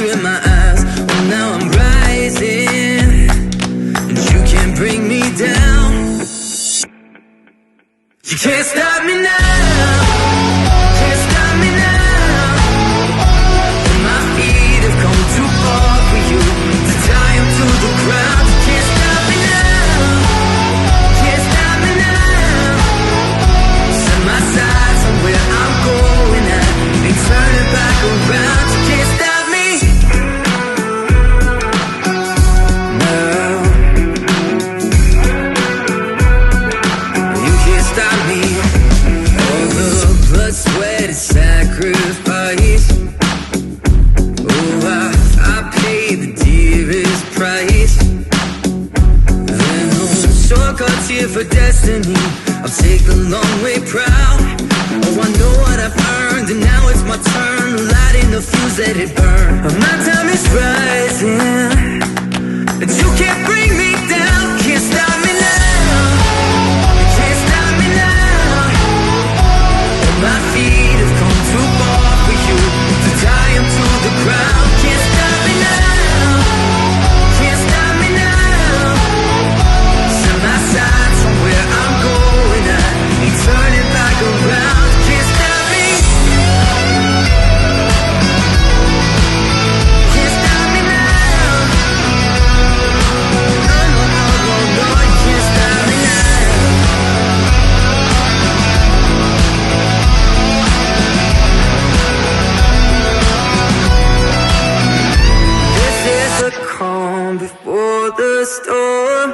fear in my eyes. Well, now I'm rising, and you can't bring me down. You can't stop me now. Can't stop me now. My feet have come too far for you to tie them to the ground. You can't stop me now. Can't stop me now. Set my sights on where I'm going at, ain't turning back around. You can't stop me now. You can't stop me. All the blood, sweat, and sacrifice. Oh, I paid the dearest price. And those shortcuts here for destiny, I'll take the long way proud. Oh, I know what I've earned, and now it's my turn to light in the fuse, let it burn. My time is rising, and you can't bring me down. Can't stop me now. You can't stop me now. My feet have come too far for you to tie them to the ground. Can't stop me now. Can't stop me now. Set my sights on where I'm going at, ain't turning back around. Can't stop me. Can't stop me now. No, no, no, no, no, you can't stop me now. This is the calm before the storm.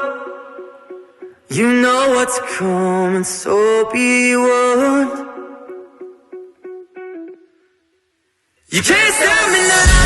You know what's coming, so be warned. You can't stop me now.